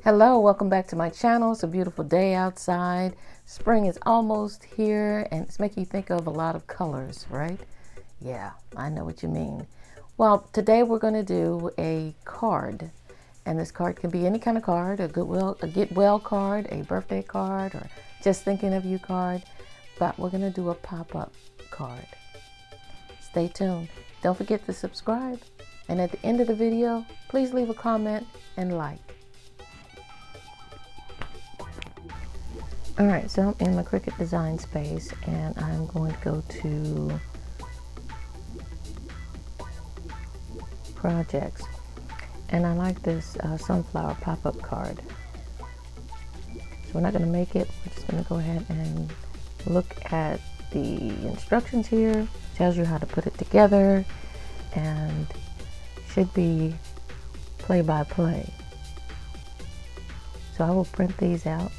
Hello, welcome back to my channel. It's a beautiful day outside. Spring is almost here and it's making you think of a lot of colors, right? Yeah, I know what you mean. Well, today we're going to do a card. And this card can be any kind of card, a get well card, a birthday card, or just thinking of you card. But we're going to do a pop-up card. Stay tuned. Don't forget to subscribe. And at the end of the video, please leave a comment and like. Alright, so I'm in my Cricut design space and I'm going to go to projects. And I like this sunflower pop-up card. So we're not going to make it, we're just going to go ahead and look at the instructions here. It tells you how to put it together and should be play by play. So I will print these out.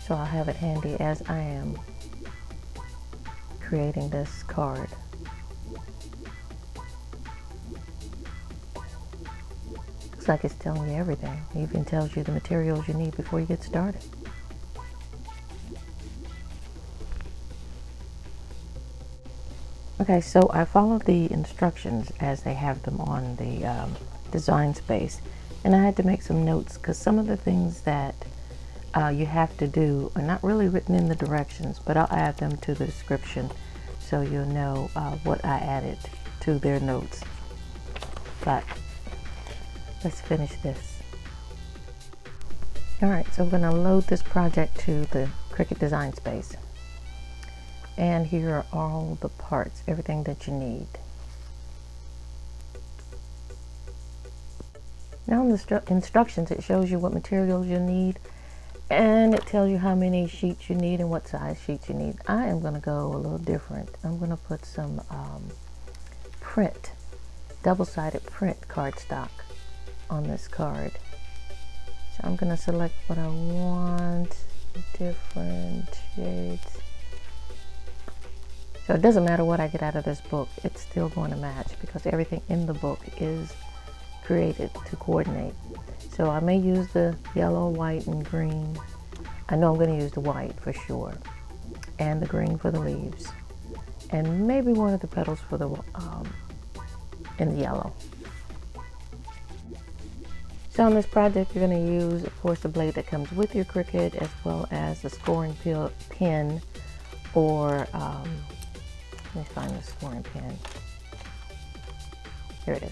So I'll have it handy as I am creating this card. Looks like it's telling you everything. It even tells you the materials you need before you get started. Okay, so I followed the instructions as they have them on the design space. And I had to make some notes because some of the things that you have to do are not really written in the directions, but I'll add them to the description so you'll know what I added to their notes. But let's finish this. Alright, so we're going to load this project to the Cricut design space. And here are all the parts, everything that you need. Now in the instructions it shows you what materials you need. And it tells you how many sheets you need and what size sheets you need. I am going to go a little different. I'm going to put some double-sided print cardstock on this card. So I'm going to select what I want, different shades. So it doesn't matter what I get out of this book, it's still going to match because everything in the book is created to coordinate. So I may use the yellow, white, and green. I know I'm going to use the white for sure. And the green for the leaves. And maybe one of the petals for the in the yellow. So on this project you're going to use, of course, the blade that comes with your Cricut as well as the scoring pen or, let me find the scoring pen. Here it is.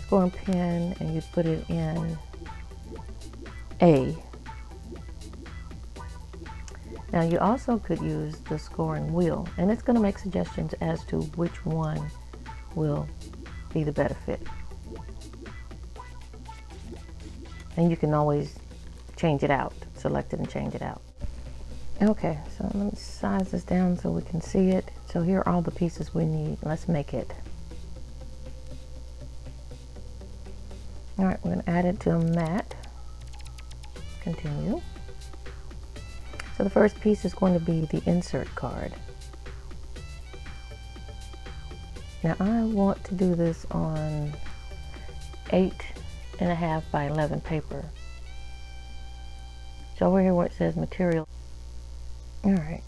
Scoring pen, and you put it in A. Now you also could use the scoring wheel, and it's going to make suggestions as to which one will be the better fit. And you can always change it out, select it and change it out. Okay, so let me size this down so we can see it. So here are all the pieces we need. Let's make it. Alright, we're going to add it to a mat. Continue. So the first piece is going to be the insert card. Now I want to do this on 8.5 by 11 paper. So over here where it says material. Alright,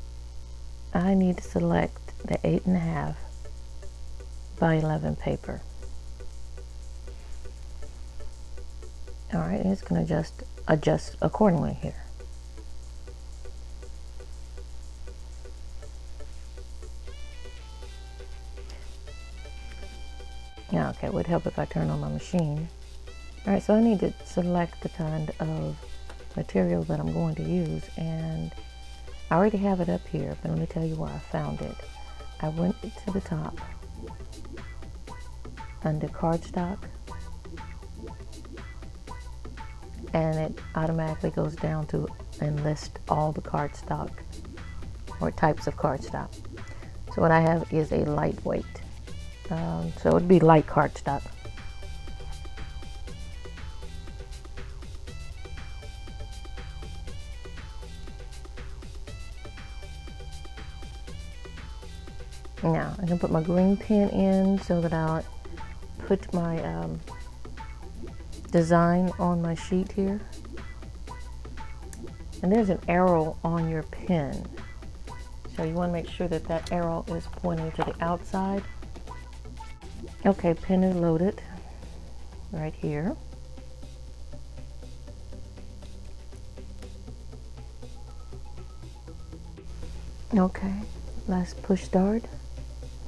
I need to select the 8.5 by 11 paper. Alright, and it's going to adjust accordingly here. Yeah, okay, it would help if I turn on my machine. Alright, so I need to select the kind of material that I'm going to use, and I already have it up here, but let me tell you where I found it. I went to the top under cardstock, and it automatically goes down to and list all the cardstock or types of cardstock. So what I have is a lightweight. So it would be light cardstock. Now I can put my green pen in so that I'll put my design on my sheet here. And there's an arrow on your pen. So you want to make sure that that arrow is pointing to the outside. Okay, pen is loaded right here. Okay, let's push start.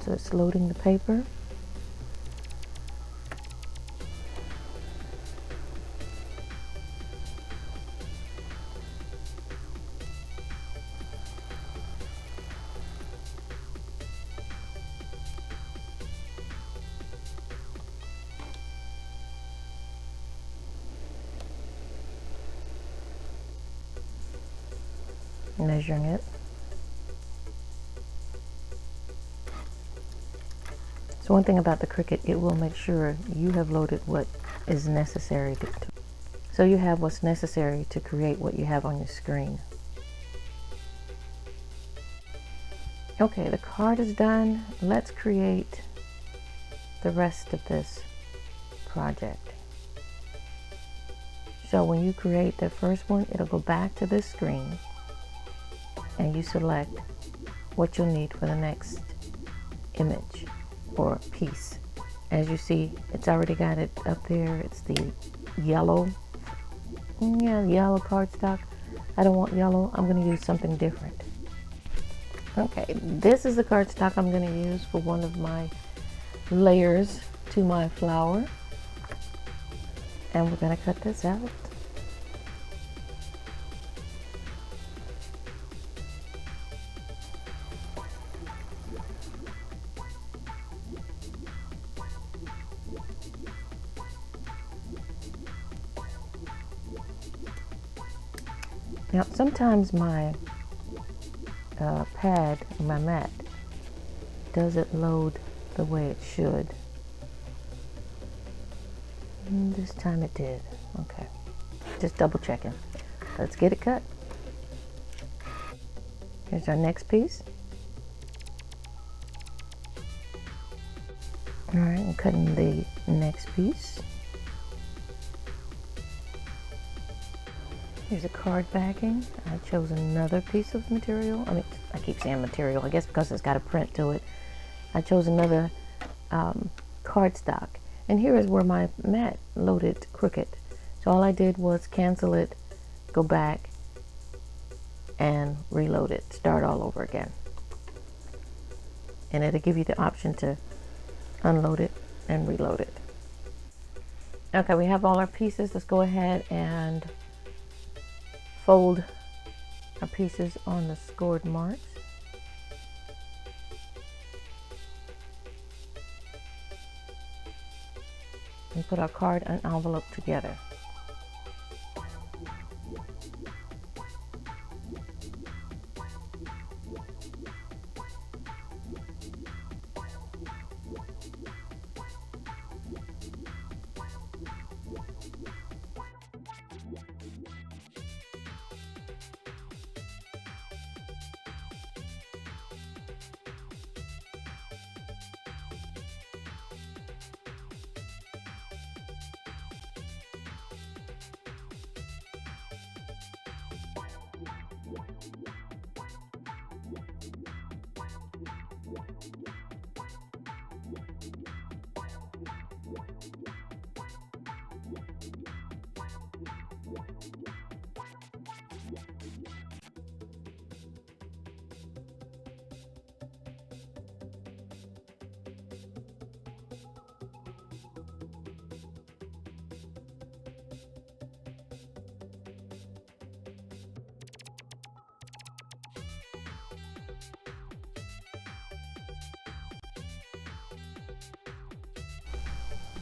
So it's loading the paper. Measuring it. So one thing about the Cricut, it will make sure you have loaded what is necessary so you have what's necessary to create what you have on your screen. Okay, the card is done. Let's create the rest of this project. So when you create the first one, it'll go back to this screen and you select what you'll need for the next image or piece. As you see, it's already got it up there. It's the yellow, yellow cardstock. I don't want yellow. I'm going to use something different. Okay, this is the cardstock I'm going to use for one of my layers to my flower. And we're going to cut this out. Now, sometimes my pad, my mat, doesn't load the way it should. And this time it did. Okay, just double checking. Let's get it cut. Here's our next piece. All right, I'm cutting the next piece. Here's a card backing. I chose another piece of material. I keep saying material, I guess because it's got a print to it. I chose another cardstock. And here is where my mat loaded Cricut. So all I did was cancel it, go back, and reload it. Start all over again. And it'll give you the option to unload it and reload it. Okay, we have all our pieces. Let's go ahead and fold our pieces on the scored marks. And put our card and envelope together.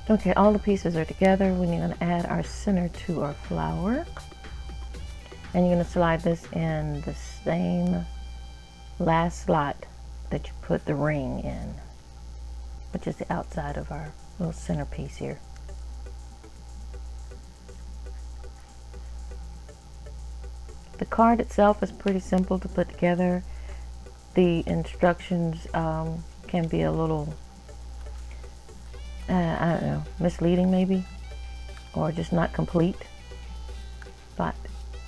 Okay, all the pieces are together. We're going to add our center to our flower. And you're going to slide this in the same last slot that you put the ring in, which is the outside of our little centerpiece here. The card itself is pretty simple to put together. The instructions can be a little I don't know, misleading maybe, or just not complete. But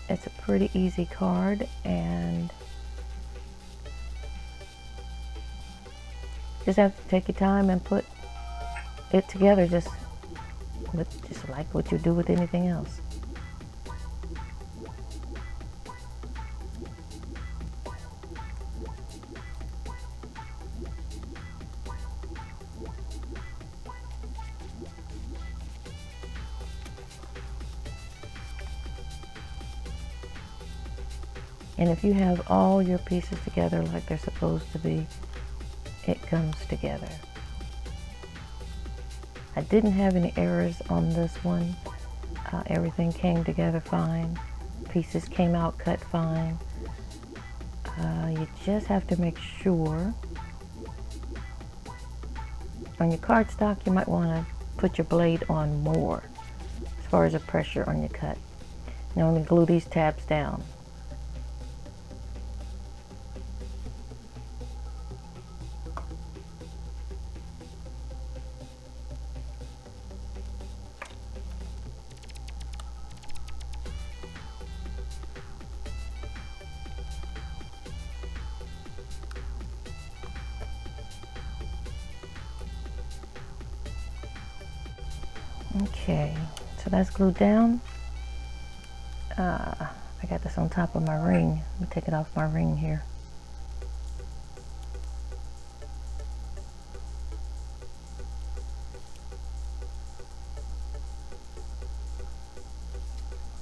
it's a pretty easy card, and just have to take your time and put it together just like what you do with anything else. And if you have all your pieces together like they're supposed to be, it comes together. I didn't have any errors on this one. Everything came together fine. Pieces came out cut fine. You just have to make sure on your cardstock you might want to put your blade on more as far as the pressure on your cut. Now I'm going to glue these tabs down. Okay, so that's glued down. I got this on top of my ring. Let me take it off my ring here.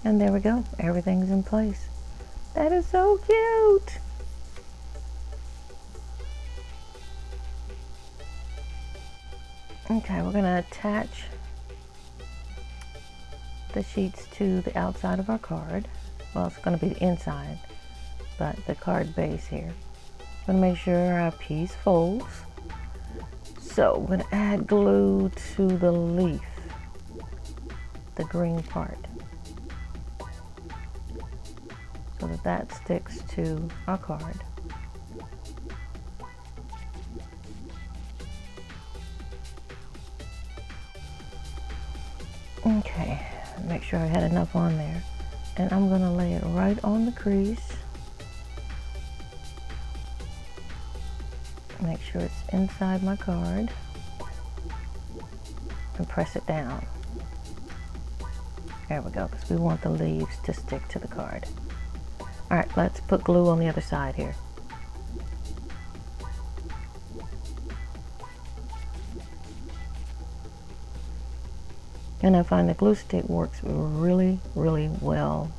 And there we go. Everything's in place. That is so cute. Okay, we're going to attach the sheets to the outside of our card. Well, it's going to be the inside, but the card base here. I'm going to make sure our piece folds. So I'm going to add glue to the leaf, the green part, so that sticks to our card. Okay, make sure I had enough on there, and I'm going to lay it right on the crease. Make sure it's inside my card and press it down. There we go, because we want the leaves to stick to the card. All right, let's put glue on the other side here. And I find the glue stick works really, really well.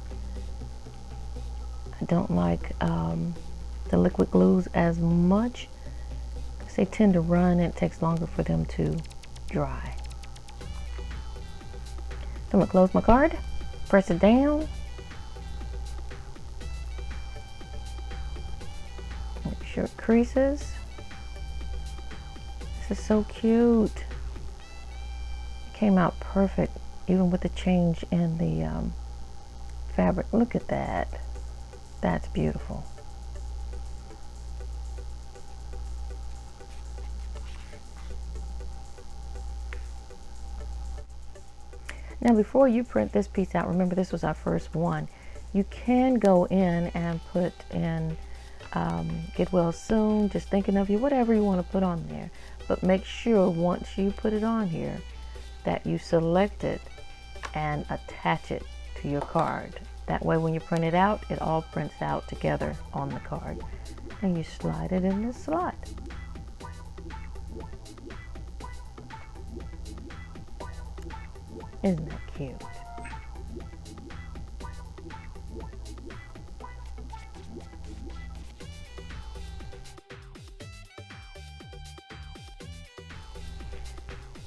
I don't like the liquid glues as much because they tend to run and it takes longer for them to dry. So I'm going to close my card, press it down. Make sure it creases. This is so cute. Came out perfect even with the change in the fabric. Look at that. That's beautiful. Now before you print this piece out, remember this was our first one, you can go in and put in Get Well Soon, Just Thinking of You, whatever you want to put on there, but make sure once you put it on here that you select it and attach it to your card. That way when you print it out, it all prints out together on the card. And you slide it in the slot. Isn't that cute?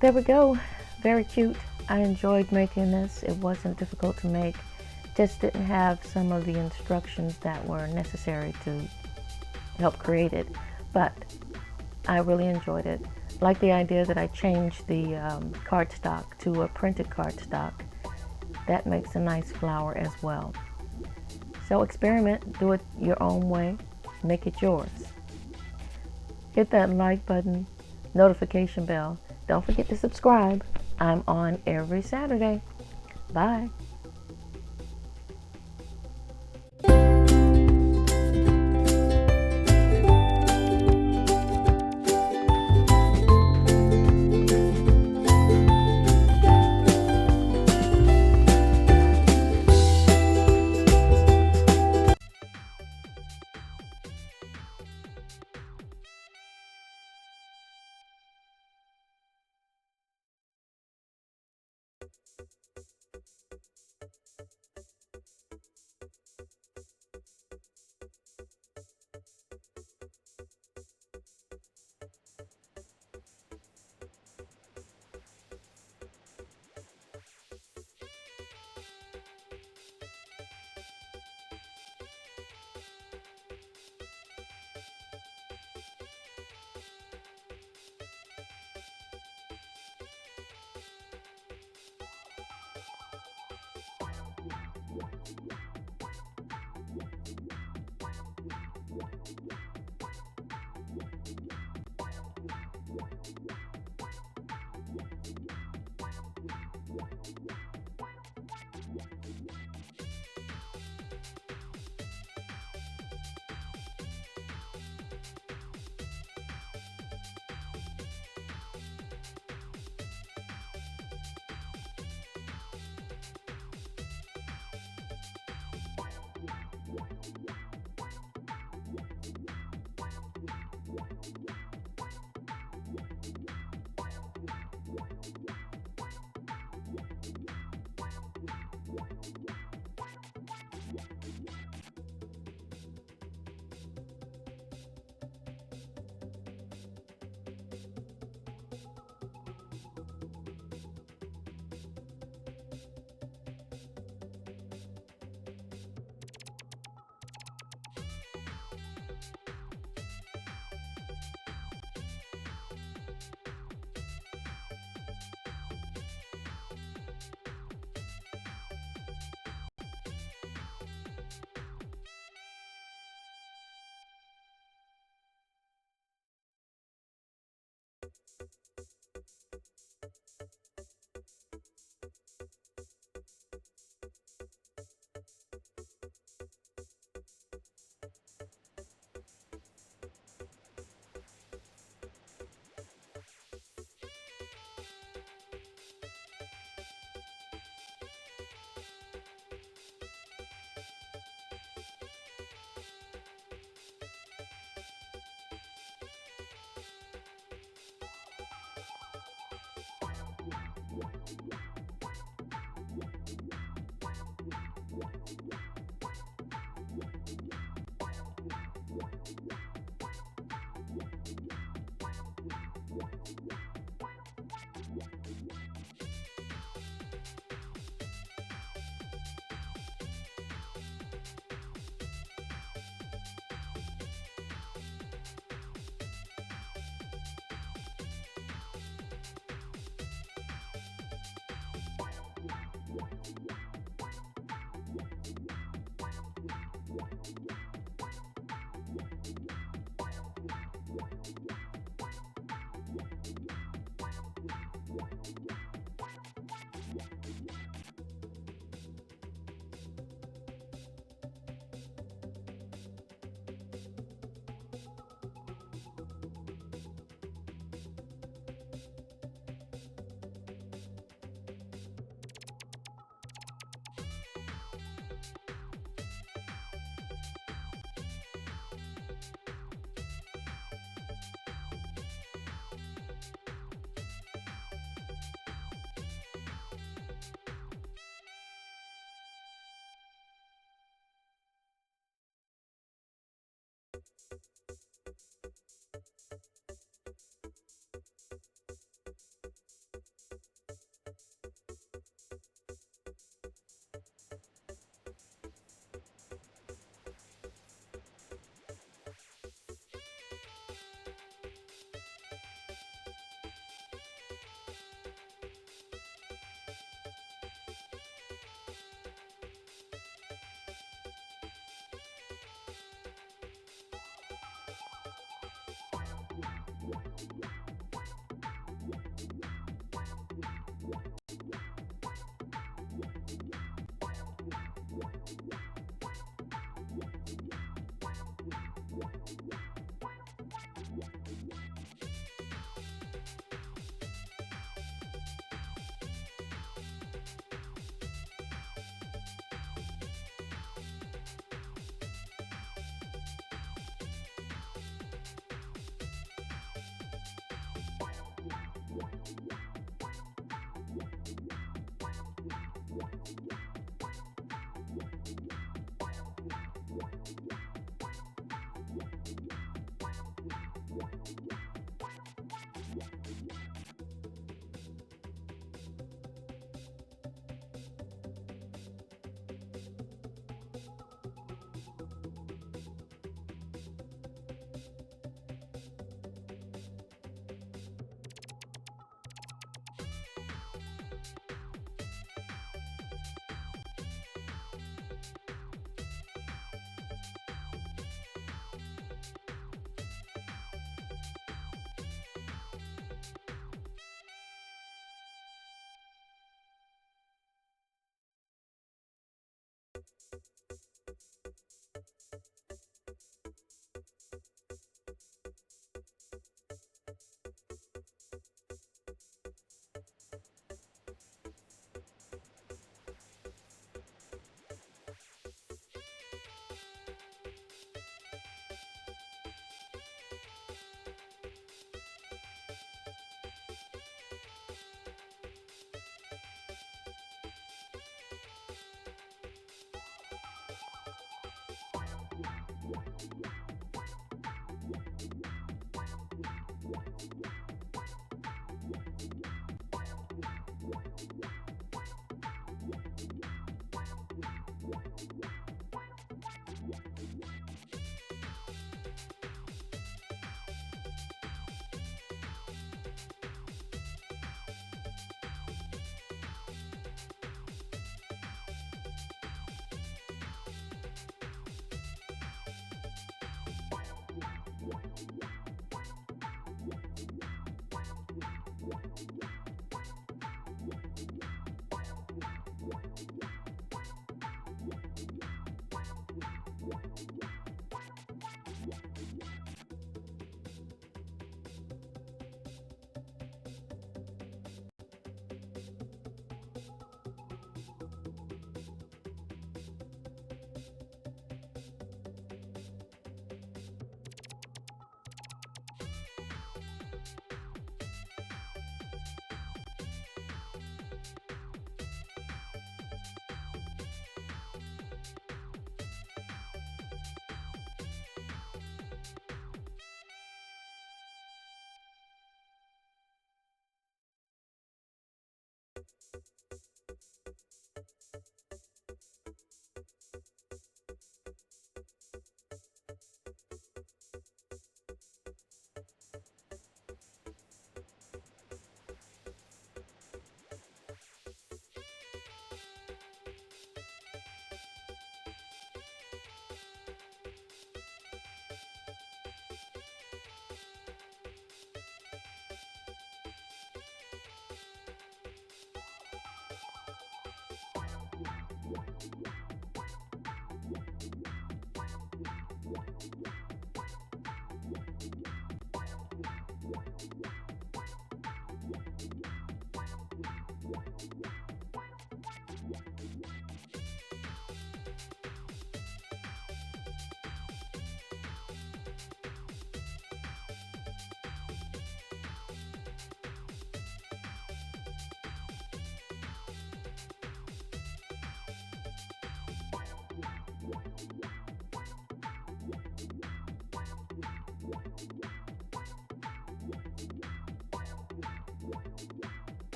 There we go. Very cute. I enjoyed making this. It wasn't difficult to make. Just didn't have some of the instructions that were necessary to help create it. But I really enjoyed it. Like the idea that I changed the cardstock to a printed cardstock. That makes a nice flower as well. So experiment, do it your own way, make it yours. Hit that like button, notification bell. Don't forget to subscribe. I'm on every Saturday. Bye.